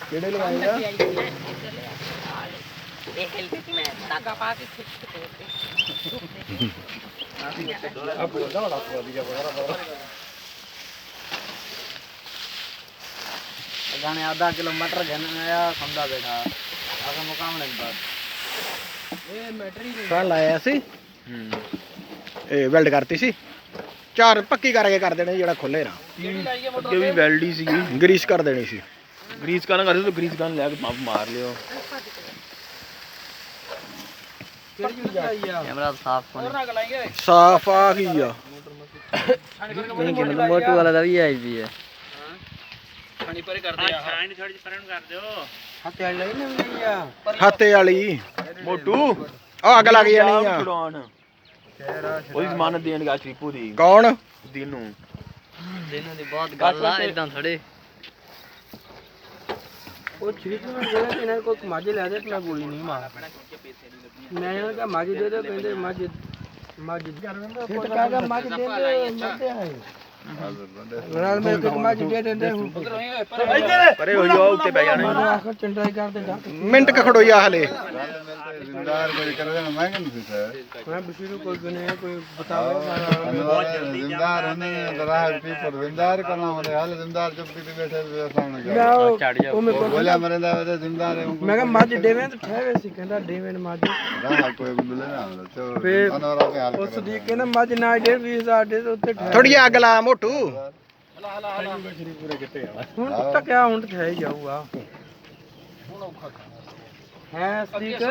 ਕਿਹੜੇ ਲਗਾਏਗਾ ਇਹ ਹੈਲਦੀ ਮੈਂ ਧਾਗਾ ਪਾ ਕੇ ਖਿੱਚ ਕੇ ਆ ਬੋਲਦਾ ਬੜਾ ਵਧੀਆ ਬੜਾ गाने आधा किलोमीटर गया समझा बैठा आगे मुकाम नहीं बस ये मैटर ही कल आया सी ए वेल्ड करती सी चार पक्की करके कर देने जेड़ा खोले ना ਅੱਗੇ ਵੀ ਵੈਲਡ ਹੀ ਸੀ ग्रीस कर देनी सी ਗਰੀਸ ਕਰਨ ਕਰਦੇ ਤਾਂ ਗਰੀਸ ਕਰਨ ਲੈ ਕੇ ਪੰਪ ਮਾਰ ਲਿਓ कैमरा साफ होने साफ आ गया मोटू वाला भी आई भी है ਪਾਣੀ ਪਰੇ ਕਰਦੇ ਆ ਛਾਣੀ ਥੋੜੀ ਜਿਹੀ ਪਰੇ ਨੂੰ ਕਰ ਦਿਓ हाथे वाली ਮੋਟੂ आ अग लग जानी आ ਛੁਡਾਉਣ ਉਹਦੀ ਜ਼ਮਾਨਤ ਦੇਣ ਗਿਆ ਸ਼ਰੀਪੂ ਦੀ कौन ਦਿਨ ਨੂੰ दिनों दी बहुत गल आ इदां थोड़े वो छीट में बोला कि ना कोई माजे ले दे मैं गोली नहीं मार मैं कहा माजे दे दो कहंदे माजे माजे छीट कागा माजे दे दे मरते हैं ਨਾਲ ਮੇਰੇ ਕੋਲ ਮਾਜ ਦੇ ਦਿੰਦੇ ਪਰੇ ਹੋ ਜਾਓ ਉੱਤੇ ਬੈ ਜਾਣਾ ਆਖਰ ਚੰਡਾਈ ਕਰਦੇ ਜਾ मिनट का खड़ोया हले ਜ਼ਿੰਦਾਰ ਕੋਈ ਕਰ ਦੇਣਾ ਮੈਂ ਕਹਿੰਦਾ ਸੀ ਸਰ ਮੈਂ ਬਸ਼ੀਰੂ ਕੋਈ ਬਨੇ ਕੋਈ ਬਤਾਵੇ ਜ਼ਿੰਦਾਰ ਹਨੇ ਦਰਾਹ ਪੀਪਰ ਜ਼ਿੰਦਾਰ ਕਰਨਾ ਹੁੰਦੇ ਹਾਲ ਜ਼ਿੰਦਾਰ ਚੁੱਪ ਕੇ ਬੈਠੇ ਸਾਹਮਣੇ ਮੈਂ ਗਿਆ ਉਹ ਮੇਰੇ ਕੋਲ ਬੋਲਿਆ ਮਰਦਾ ਉਹ ਜ਼ਿੰਦਾਰ ਹੈ ਮੈਂ ਕਿਹਾ ਮੱਝ ਦੇਵੇਂ ਤੇ ਠਹਿਵੇ ਸੀ ਕਹਿੰਦਾ ਦੇਵੇਂ ਮੱਝ ਰਾਹ ਕੋਈ ਮਿਲੇ ਨਾ ਤੋ ਫੇਰ ਅਨਵਰਾ ਕੇ ਹਾਲ ਉਸ ਦੀ ਕਹਿੰਦਾ ਮੱਝ ਨਾ 20000 ਦੇ ਉੱਤੇ ਠਹਿ थोड़ी आग ला मोटू ਹੁਣ ਟਕਿਆ ਹੁਣ ਠਹਿ ਜਾਊਗਾ ਹੈ ਸਦੀਕ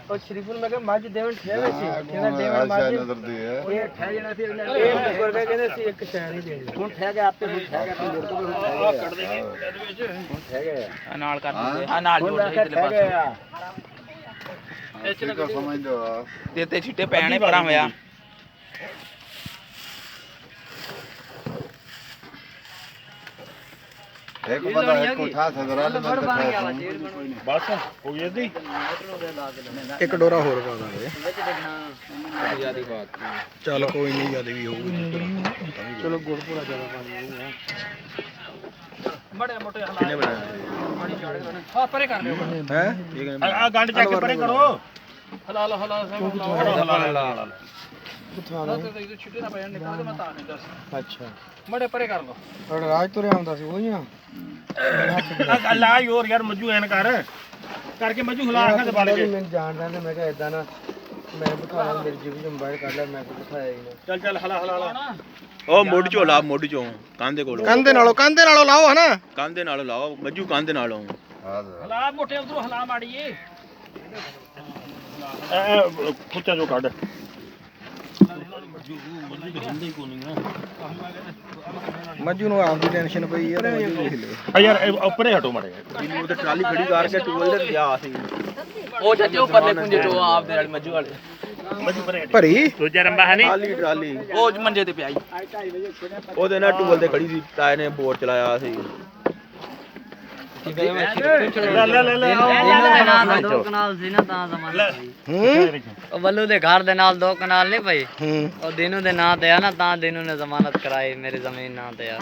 ਉਹ ਸ਼ਰੀਫੁਲ ਮੈਂ ਕਿਹਾ ਮੱਝ ਦੇਵਨ ਠਹਿਵੇ ਸੀ ਕਹਿੰਦਾ ਦੇਵਨ ਮੱਝ ਨਜ਼ਰ ਦੀ ਹੈ ਇਹ ਠਹਿ ਜਾਣਾ ਸੀ ਇਹ ਗੁਰਗਾ ਕਹਿੰਦੇ ਸੀ ਇੱਕ ਸ਼ਹਿਰ ਹੀ ਦੇਣੀ ਹੁਣ ਠਹਿ ਗਿਆ ਆਪੇ ਹੁਣ ਠਹਿ ਗਿਆ ਆਪਣੇ ਕੋਲ ਕੱਢ ਦੇਗੇ ਹੁਣ ਠਹਿ ਗਿਆ ਨਾਲ ਕਰ ਦਿੰਦੇ ਆ ਨਾਲ ਜੋੜ ਦੇ ਇਧਰਲੇ ਪਾਸੇ ਇਹ ਚੀਜ਼ ਸਮਝੋ ਤੇ ਤੇ ਛਿੱਟੇ ਪੈਣੇ ਪਰਾਂ ਹੋਇਆ ਇੱਕ ਪਤਾ ਹੈ ਕੋਠਾ ਸਦਰਾ ਲੈ ਮੈਂ ਬਸ ਹੋ ਗਈ ਇਹਦੀ एक डोरा होर पा देंगे ਜਿਆਦੀ ਬਾਤ चल कोई नहीं ज्यादा भी होगी ਚਲੋ ਗੁਰਪੁਰਾ ਜ਼ਿਆਦਾ ਪਾਣੀ ਹੋਊਗਾ ਕਿੰਨੇ ਬਣਾਇਆ ਹਾਂ ਪਰੇ ਕਰ ਲਿਓ हैं ਆ ਗੰਢ ਚੱਕ ਕੇ ਪਰੇ ਕਰੋ ਹਲਾਲ ਹਲਾਲ ਕਿੱਥੋਂ ਆਦਾ ਛੁੱਟੇ ਨਾ ਪੈ ਜਾਣ ਨਿਕਲ ਮੈਂ ਤਾਂ ਨਹੀਂ ਦੱਸ ਅੱਛਾ ਮੜੇ ਪਰੇ ਕਰ ਲੋ ਔਰ ਰਾਜ ਤੁਰਿਆ ਹੁੰਦਾ ਸੀ ਉਹੀ ਆ ਅੱਲਾ ਯੋਰ ਯਾਰ ਮੱਜੂ ਐਨ ਕਰ ਕਰਕੇ ਮੱਜੂ ਹਿਲਾ ਕੇ ਤੇ ਬਾਲੇ ਮੈਂ ਜਾਣਦਾ ਨਾ ਮੈਂ ਕਿਹਾ ਇਦਾਂ ਨਾ ਮੈਂ ਬਿਠਾਇਆ ਮੇਰੀ ਜੀਬ ਚ ਮੋਬਾਈਲ ਕੱਢ ਲਿਆ ਮੈਂ ਬਿਠਾਇਆ ਹੀ ਨਾ ਚੱਲ ਚੱਲ ਹਲਾ ਉਹ ਮੁੱਢ ਚੋਂ ਲਾ ਮੁੱਢ ਚੋਂ ਕਾਂਦੇ ਕੋਲ कंधे नालों लाओ है ना ਕਾਂਦੇ ਨਾਲ ਲਾਓ ਮੱਜੂ ਕਾਂਦੇ ਨਾਲੋਂ ਹਲਾ ਮੋਟੇ ਉਧਰੋਂ ਹਲਾ ਮਾੜੀਏ ਖੁੱਚਾ ਜੋ ਕੱਢ मज्जू नु आप दी टेंशन पई है मज्जू देख ले ਆ ਯਾਰ ਉੱਪਰੇ ਹਟੋ ਮਾੜੇ ਜਿਹਨੂੰ ਤੇ ਟਰਾਲੀ ਖੜੀ ਕਰਕੇ ਟੂਲ ਦੇ ਗਿਆ ਸੀ ਉਹ ਚਾਚੇ ਉੱਪਰਲੇ ਕੁੰਜੇ ਤੋਂ ਆਪ ਦੇ ਵਾਲੇ ਮੱਜੂ ਵਾਲੇ ਮੱਜੂ ਪਰੇ भरी ਦੂਜਾ ਰੰਬਾ ਹੈ ਨਹੀਂ ਖਾਲੀ ਟਰਾਲੀ ਉਹ ਮੰਜੇ ਤੇ ਪਿਆਈ ਉਹਦੇ ਨਾਲ ਟੂਲ ਤੇ ਖੜੀ ਸੀ ਤਾਏ ਨੇ ਬੋਰ ਚਲਾਇਆ ਸੀ ਲੈ ਲੈ ਲੈ ਲੈ ਦੋ ਕਨਾਲ ਸੀ ਨਾ ਤਾਂ ਜ਼ਮਾਨਾ ਸੀ हम्म ਉਹ ਬੱਲੂ ਦੇ ਘਰ ਦੇ ਨਾਲ ਦੋ ਕਨਾਲ ਨਹੀਂ ਪਈ हम्म ਉਹ ਦਿਨੂ ਦੇ ਨਾਂ ਤੇ ਆ ਨਾ ਤਾਂ ਦਿਨੂ ਨੇ ਜ਼ਮਾਨਤ ਕਰਾਈ ਮੇਰੀ ਜ਼ਮੀਨ ਨਾਂ ਤੇ ਆ